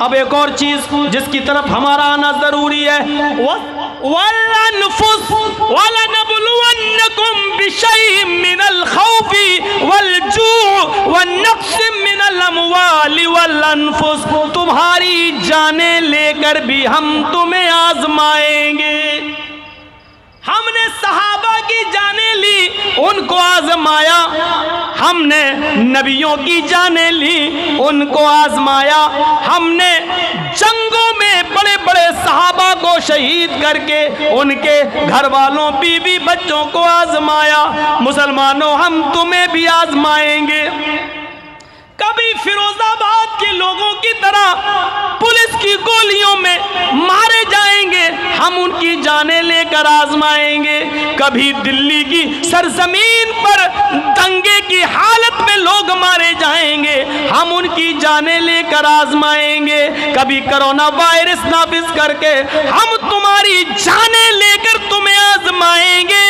اب ایک اور چیز جس کی طرف ہمارا آنا ضروری ہے، وَالْأَنفُسُ وَلَنَبْلُوَنَّكُمْ بِشَيْءٍ مِّنَ الْخَوْفِ وَالْجُوعِ وَالنَّقْصٍ مِّنَ الْأَمْوَالِ وَالْأَنفُسِ، تمہاری جانیں لے کر بھی ہم تمہیں آزمائیں گے۔ ہم نے صحابہ کی جانیں لی، ان کو آزمایا، ہم نے نبیوں کی جانیں لی، ان کو آزمایا، ہم نے جنگوں میں بڑے بڑے صحابہ کو شہید کر کے ان کے گھر والوں بیوی بچوں کو آزمایا۔ مسلمانوں ہم تمہیں بھی آزمائیں گے۔ کبھی فیروز آباد کے لوگوں کی طرح پولیس کی گولیوں میں مارے جائیں گے، ہم ان کی جانیں لے کر آزمائیں گے۔ کبھی دلی کی سرزمین پر دنگے کی حالت میں لوگ مارے جائیں گے، ہم ان کی جانیں لے کر آزمائیں گے۔ کبھی کرونا وائرس نافذ کر کے ہم تمہاری جانیں لے کر تمہیں آزمائیں گے۔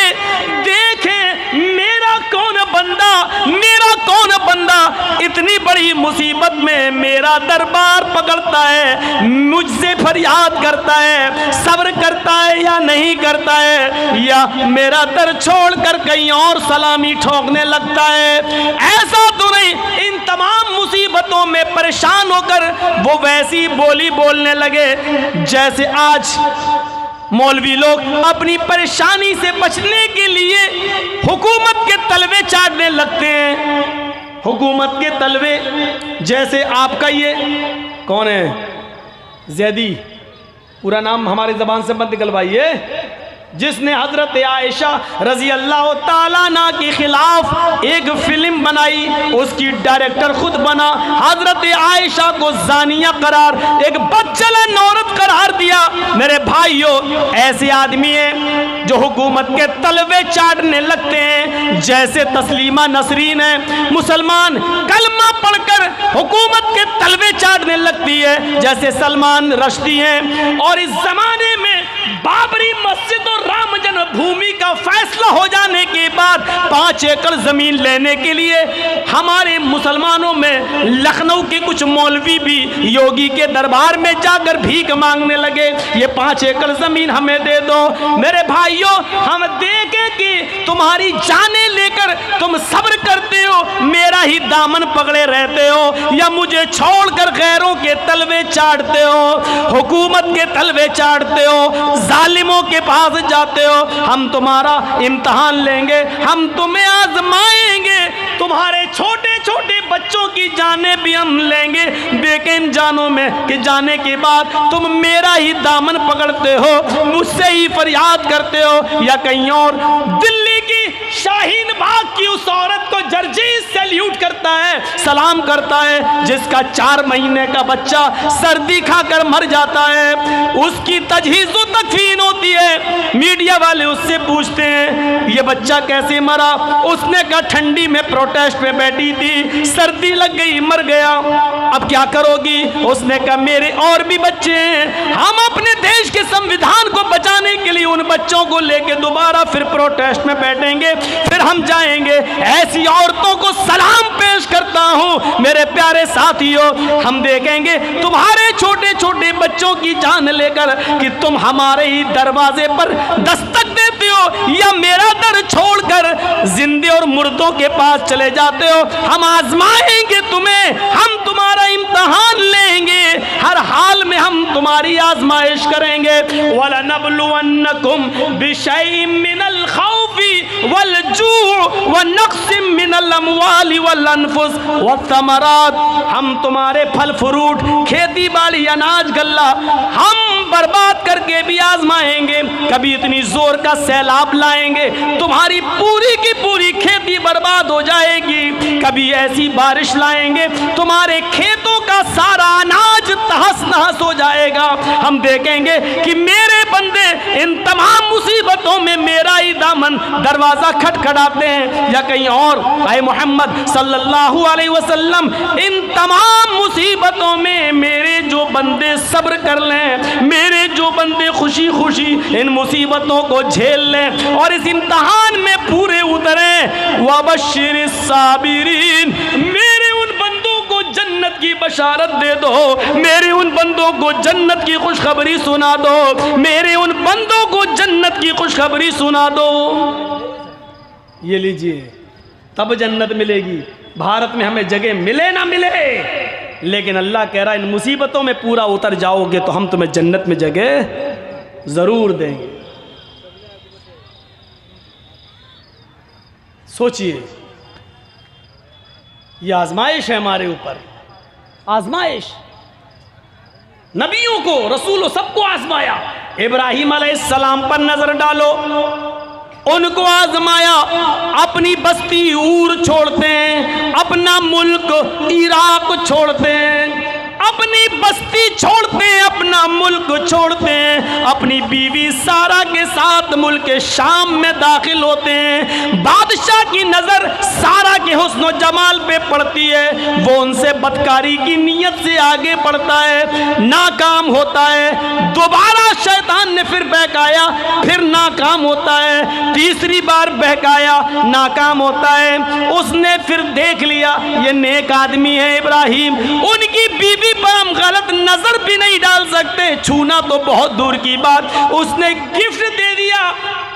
دیکھیں میرا کون بندہ اتنی بڑی مصیبت میں میرا دربار پکڑتا ہے، مجھ سے فریاد کرتا ہے، صبر کرتا ہے یا نہیں کرتا ہے، یا میرا در چھوڑ کر کہیں اور سلامی ٹھوکنے لگتا ہے۔ ایسا تو نہیں، ان تمام مصیبتوں میں پریشان ہو کر وہ ویسی بولی بولنے لگے جیسے آج مولوی لوگ اپنی پریشانی سے بچنے کے لیے حکومت کے تلوے چاٹنے لگتے ہیں۔ حکومت کے تلوے جیسے آپ کا یہ کون ہے، زیدی، پورا نام ہماری زبان سے مت نکلوائیے، جس نے حضرت عائشہ رضی اللہ تعالیٰ عنہ کے خلاف ایک فلم بنائی، اس کی ڈائریکٹر خود بنا، حضرت عائشہ کو زانیہ قرار، ایک بدچلن عورت قرار دیا۔ میرے بھائیوں، ایسے آدمی ہیں جو حکومت کے تلوے چاٹنے لگتے ہیں، جیسے تسلیمہ نسرین ہے، مسلمان کلمہ پڑھ کر حکومت کے تلوے چاٹنے لگتی ہے، جیسے سلمان رشدی ہیں۔ اور اس زمانے میں بابری مسجد اور رام جنم بھومی کا فیصلہ ہو جانے کے بعد 5 ایکڑ زمین لینے کے لیے ہمارے مسلمانوں میں لکھنؤ کے کچھ مولوی بھی یوگی کے دربار میں جا کر بھیک مانگنے لگے، یہ 5 ایکڑ زمین ہمیں دے دو۔ میرے بھائیوں، ہم دیکھیں کہ تمہاری جانیں لے کر تم صبر کرتے ہو، میرا ہی دامن پکڑے رہتے ہو، یا مجھے چھوڑ کر غیروں کے تلوے چاٹتے ہو، حکومت کے تلوے چاٹتے ہو، ظالموں کے پاس جاتے ہو۔ ہم تمہارا امتحان لیں گے، ہم تمہیں آزمائیں گے، تمہارے چھوٹے چھوٹے بچوں کی جانیں بھی ہم لیں گے، لیکن جانوں میں کہ جانے کے بعد تم میرا ہی دامن پکڑتے ہو، مجھ سے ہی فریاد کرتے ہو، یا کہیں اور۔ دلی کی شاہین باغ کی اس عورت کو جرجیز سیلیوٹ کرتا ہے، سلام کرتا ہے، جس کا 4 مہینے کا بچہ سردی کھا کر مر جاتا ہے، اس کی تجہیز و تکفین ہوتی ہے، میڈیا والے اس سے پوچھتے ہیں یہ بچہ کیسے مرا؟ اس نے کہا ٹھنڈی میں پروٹیسٹ پہ بیٹھی تھی، سردی لگ گئی، مر گیا۔ اب کیا کرو گی؟ اس نے کہا میرے اور بھی بچے ہیں، ہم اپنے دیش کے سمویدھان کو بچانے کے لیے ان بچوں کو لے کے دوبارہ پھر پروٹیسٹ میں بیٹھیں گے، پھر ہم جائیں گے۔ ایسی عورتوں کو سلام پیش کرتا ہوں میرے پیارے ساتھیوں، ہم دیکھیں گے تمہارے چھوٹے چھوٹے بچوں کی جان لے کر کہ تم ہمارے ہی دروازے پر دستک دیتے ہو، یا میرا در چھوڑ کر زندے اور مردوں کے پاس چلے جاتے ہو۔ ہم آزمائیں گے تمہیں، ہم تمہارا امتحان لیں گے، ہر حال میں ہم تمہاری آزمائش کریں گے۔ وَلَنَبْلُوَنَّكُمْ بِشَيْءٍ مِّنَ الْخَوْفِ وَالْجُوعِ وَنَقْصٍ مِّنَ الْأَمْوَالِ وَالْأَنفُسِ وَالثَّمَرَاتِ، ہم تمہارے پھل فروٹ، کھیتی باڑی، اناج غلہ ہم برباد کر کے بھی آزمائیں گے۔ کبھی اتنی زور کا سیلاب لائیں گے تمہاری پوری کی پوری کھیتی برباد ہو جائے گی، کبھی ایسی بارش لائیں گے تمہارے کھیتوں کا سارا اناج تہس نہس ہو جائے گا۔ ہم دیکھیں گے کہ میرے بندے ان تمام مصیبتوں میں میرا ہی دامن دروازہ کھٹکھٹاتے ہیں، یا کہیں اور۔ اے محمد صلی اللہ علیہ وسلم، ان تمام مصیبتوں میں میرے جو بندے صبر کر لیں، میرے جو بندے خوشی خوشی ان مصیبتوں کو جھیل لیں اور اس امتحان میں پورے اتریں، وَبَشِّرِ الصَّابِرِينَ، میرے ان بندوں کو جنت کی بشارت دے دو، میرے ان کو جنت کی خوشخبری سنا دو، میرے ان بندوں کو جنت کی خوشخبری سنا دو۔ یہ لیجئے، تب جنت ملے گی۔ بھارت میں ہمیں جگہ ملے نہ ملے، لیکن اللہ کہہ رہا ہے ان مصیبتوں میں پورا اتر جاؤ گے تو ہم تمہیں جنت میں جگہ ضرور دیں گے۔ سوچئے، یہ آزمائش ہے ہمارے اوپر، آزمائش۔ نبیوں کو، رسولوں، سب کو آزمایا۔ ابراہیم علیہ السلام پر نظر ڈالو، ان کو آزمایا، اپنی بستی اور چھوڑتے ہیں، اپنا ملک عراق چھوڑتے ہیں، اپنی بستی چھوڑتے ہیں، اپنا ملک چھوڑتے ہیں، اپنی بیوی سارا کے ساتھ ملک شام میں داخل ہوتے ہیں۔ بادشاہ کی نظر سارا کے حسن و جمال پہ پڑتی ہے، وہ ان سے بدکاری کی نیت سے آگے بڑھتا ہے، ناکام ہوتا ہے۔ دوبارہ شیطان نے پھر بہکایا، پھر ناکام ہوتا ہے، تیسری بار بہکایا، ناکام ہوتا ہے۔ اس نے پھر دیکھ لیا یہ نیک آدمی ہے ابراہیم، ان کی بیوی پر ہم غلط نظر بھی نہیں ڈال سکتے، چھونا تو بہت دور کی بات۔ اس نے گفٹ دے دیا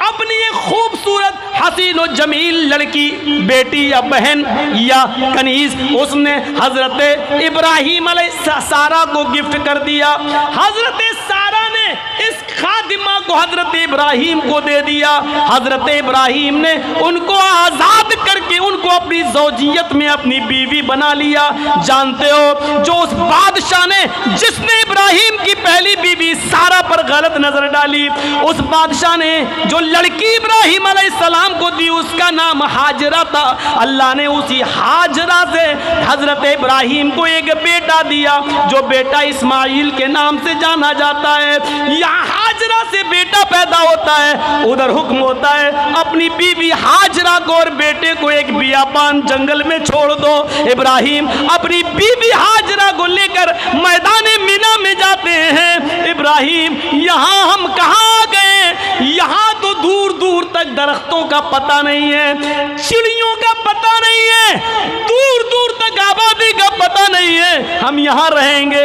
اپنی ایک خوبصورت حسین و جمیل لڑکی، بیٹی یا بہن یا کنیز، اس نے حضرت ابراہیم علیہ سارہ کو گفٹ کر دیا۔ حضرت سارہ نے اس خادمہ کو حضرت ابراہیم کو دے دیا۔ حضرت ابراہیم نے ان کو آزاد کر کے ان کو اپنی زوجیت میں اپنی بیوی بنا لیا۔ جانتے ہو جو اس بادشاہ نے، جس نے ابراہیم کی پہلی بیوی سارہ پر غلط نظر ڈالی، اس بادشاہ نے جو لڑکی ابراہیم علیہ السلام کو دی اس کا نام ہاجرہ تھا۔ اللہ نے اسی ہاجرہ سے حضرت ابراہیم کو ایک بیٹا دیا جو بیٹا اسماعیل کے نام سے جانا جاتا ہے۔ یہاں ہاجرہ سے بیٹا پیدا ہوتا ہے، ادھر حکم ہوتا ہے اپنی بیوی ہاجرہ کو اور بیٹے کو ایک بیابان جنگل میں چھوڑ دو۔ ابراہیم اپنی بیوی ہاجرہ کو لے کر میدان مینا میں جاتے ہیں۔ ابراہیم یہاں ہم کہاں گئے؟ یہاں تو دور دور تک درختوں کا پتہ نہیں ہے، چڑیوں کا پتہ نہیں ہے، دور دور تک آبادی کا پتہ نہیں ہے، ہم یہاں رہیں گے۔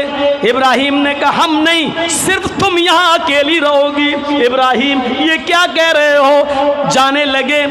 ابراہیم نے کہا ہم نہیں، صرف تم یہاں اکیلی رہو گی۔ ابراہیم یہ کیا کہہ رہے ہو؟ جانے لگے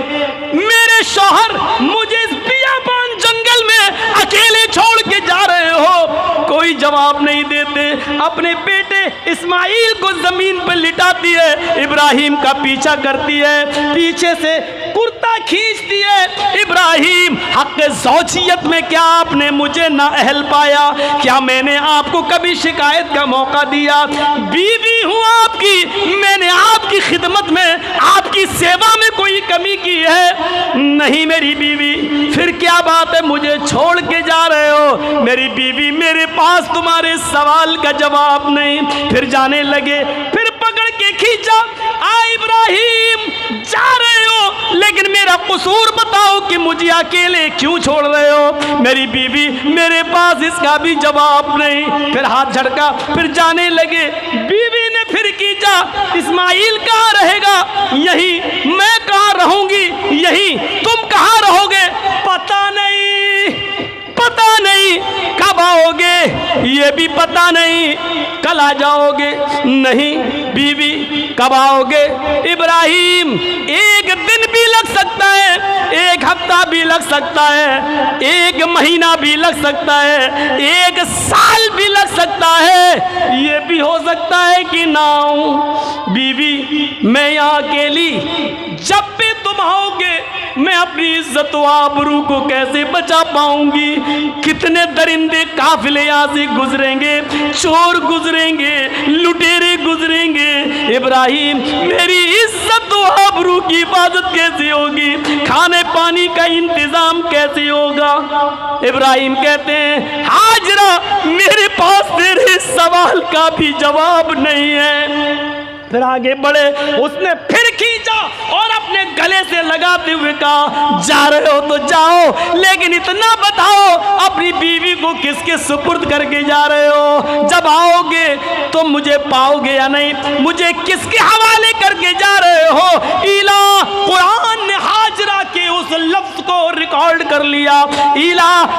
میرے شوہر مجھے اس بیابان جنگل میں اکیلے چھوڑ کے جا رہے ہو؟ کوئی جواب نہیں دیتے۔ اپنے بیٹے اسماعیل کو زمین پر لٹاتی ہے، ابراہیم کا پیچھا کرتی ہے، پیچھے سے کرتا کھینچتی ہے۔ ابراہیم حق زوجیت میں کیا آپ نے مجھے نااہل پایا؟ کیا میں نے آپ کو کبھی شکایت کا موقع دیا؟ بیوی ہوں آپ کی، میں نے آپ کی خدمت میں، آپ کی سیوا میں کوئی کمی کی ہے؟ نہیں میری بیوی۔ پھر کیا بات ہے مجھے چھوڑ کے جا رہے ہو؟ میری بیوی میرے پاس تمہارے سوال کا جواب نہیں۔ پھر جانے لگے، پھر پکڑ کے کھینچا، ابراہیم جا رہے ہو لیکن میرا قصور بتاؤ کہ مجھے اکیلے کیوں چھوڑ رہے ہو؟ میری بیوی میرے پاس اس کا بھی جواب نہیں۔ پھر ہاتھ جھڑکا، پھر جانے لگے۔ بیوی نے پھر کھینچا، اسماعیل کہاں رہے گا؟ یہی۔ میں کہاں رہوں گی؟ یہی۔ تم کہاں رہو گے؟ پتہ نہیں، پتہ نہیں کب آؤ گے، یہ بھی پتہ نہیں کل آ جاؤ گے۔ نہیں بیوی کب آؤ گے؟ ابراہیم ایک دن بھی لگ سکتا ہے، ایک ہفتہ بھی لگ سکتا ہے، ایک مہینہ بھی لگ سکتا ہے، ایک سال بھی لگ سکتا ہے، یہ بھی ہو سکتا ہے کہ نہ آؤں۔ بیوی میں یہاں اکیلی، جب بھی تم آؤ گے میں اپنی عزت و آبرو کو کیسے بچا پاؤں گی؟ کتنے درندے قافلے یہاں سے گزریں گے، چور گزریں گے، لٹیرے گزریں گے۔ ابراہیم میری عزت و آبرو کی حفاظت کیسے ہوگی؟ کھانے پانی کا انتظام کیسے ہوگا؟ ابراہیم کہتے ہیں ہاجرہ میرے پاس تیرے سوال کا بھی جواب نہیں ہے۔ پھر آگے بڑھے، اس نے پھر کھینچا اور اپنے گلے سے لگاتے ہوئے کہا جا رہے ہو تو جاؤ، لیکن اتنا بتاؤ اپنی بیوی کو کس کے سپرد کر کے جا رہے ہو؟ جب آؤ گے تو مجھے پاؤ گے یا نہیں؟ مجھے کس کے حوالے کر کے جا رہے ہو؟ الہ، قرآن نے ہاجرہ کے اس لفظ کو ریکارڈ کر لیا، الہ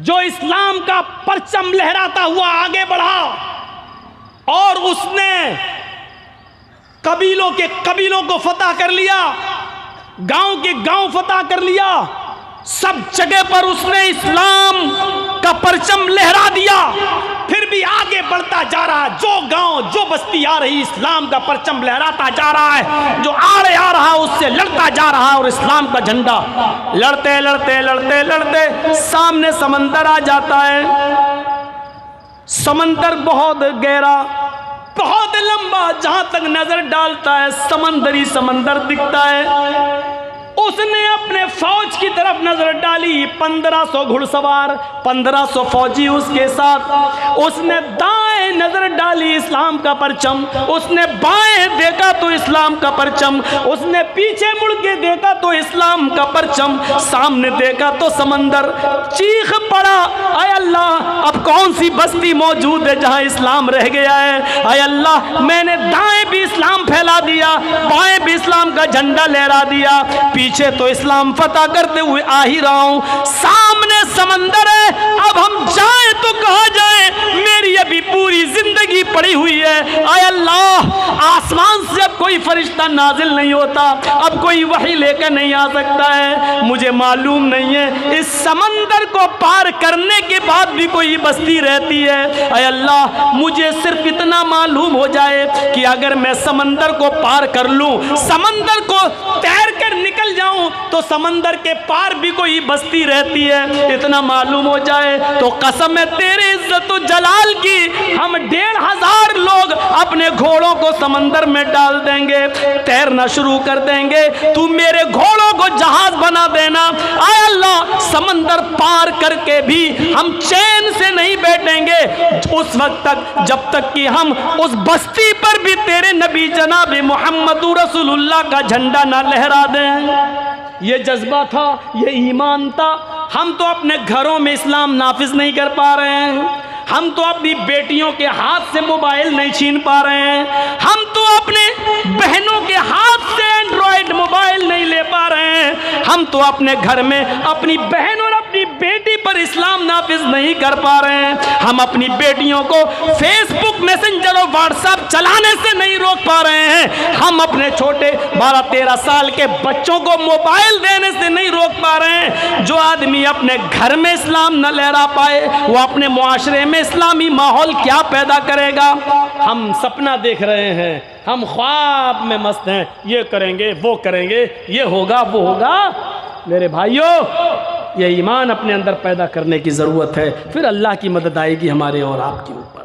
جو اسلام کا پرچم لہراتا ہوا آگے بڑھا اور اس نے قبیلوں کے قبیلوں کو فتح کر لیا، گاؤں کے گاؤں فتح کر لیا، سب جگہ پر اس نے اسلام کا پرچم لہرا دیا، پھر بھی آگے بڑھتا جا رہا ہے، جو گاؤں جو بستی آ رہی اسلام کا پرچم لہراتا جا رہا ہے، جو آڑے آ رہا اس سے لڑتا جا رہا ہے، اور اسلام کا جھنڈا لڑتے لڑتے لڑتے لڑتے سامنے سمندر آ جاتا ہے۔ سمندر بہت گہرا، بہت لمبا، جہاں تک نظر ڈالتا ہے سمندری سمندر دکھتا ہے۔ اس نے اپنے فوج کی طرف نظر ڈالی، 1500 گھڑ سوار، 1500 فوجی اس کے ساتھ۔ اس نے دائیں نظر ڈالی، اسلام کا پرچم، اس نے بائیں دیکھا تو اسلام کا پرچم، اس نے پیچھے مڑ کے دیکھا تو اسلام کا پرچم، سامنے دیکھا تو سمندر۔ چیخ پڑا، اے اللہ اب کون سی بستی موجود ہے جہاں اسلام رہ گیا ہے؟ اے اللہ میں نے دائیں بھی اسلام پھیلا دیا، بائیں بھی اسلام کا جھنڈا لہرا دیا، پیچھے تو اسلام فتح کرتے ہوئے آ ہی رہا ہوں، سامنے سمندر ہے، اب ہم جائیں تو کہاں جائیں؟ میری ابھی پوری زندگی پڑی ہوئی ہے۔ اے اللہ آسمان سے اب کوئی فرشتہ نازل نہیں ہوتا، اب کوئی وحی لے کر نہیں آ سکتا ہے، مجھے معلوم نہیں ہے اس سمندر کو پار کرنے کے بعد بھی کوئی بستی رہتی ہے۔ اے اللہ مجھے صرف اتنا معلوم ہو جائے کہ اگر میں سمندر کو پار کر لوں، سمندر کو تیر کر نکل جاؤں تو سمندر کے پار بھی کوئی بستی رہتی ہے، اتنا معلوم ہو جائے تو قسم ہے تیرے عزت و جلال کی، ہم 1500 لوگ اپنے گھوڑوں کو سمندر میں ڈال دیں گے، تیرنا شروع کر دیں گے، تو میرے گھوڑوں کو جہاز بنا دینا۔ اے اللہ سمندر پار کر کے بھی ہم چین سے نہیں بیٹھیں گے اس وقت تک جب تک کہ ہم اس بستی پر بھی تیرے نبی جناب محمد رسول اللہ کا جھنڈا نہ لہرا دیں۔ یہ جذبہ تھا، یہ ایمان تھا۔ ہم تو اپنے گھروں میں اسلام نافذ نہیں کر پا رہے ہیں، ہم تو اپنی بیٹیوں کے ہاتھ سے موبائل نہیں چھین پا رہے ہیں، ہم تو اپنے بہنوں کے ہاتھ سے اینڈرائیڈ موبائل نہیں لے پا رہے ہیں، ہم تو اپنے گھر میں اپنی بہن اور اپنی بیٹی پر اسلام نافذ نہیں کر پا رہے ہیں، ہم اپنی بیٹیوں کو فیس بک میسنجر اور واٹس ایپ چلانے سے نہیں روک پا رہے ہیں، ہم اپنے چھوٹے 12-13 سال کے بچوں کو موبائل دینے سے نہیں روک پا رہے ہیں۔ جو آدمی اپنے گھر میں اسلام نہ لہرا پائے وہ اپنے معاشرے میں اسلامی ماحول کیا پیدا کرے گا؟ ہم سپنا دیکھ رہے ہیں، ہم خواب میں مست ہیں، یہ کریں گے وہ کریں گے، یہ ہوگا وہ ہوگا۔ میرے بھائیوں یہ ایمان اپنے اندر پیدا کرنے کی ضرورت ہے، پھر اللہ کی مدد آئے گی ہمارے اور آپ کے اوپر۔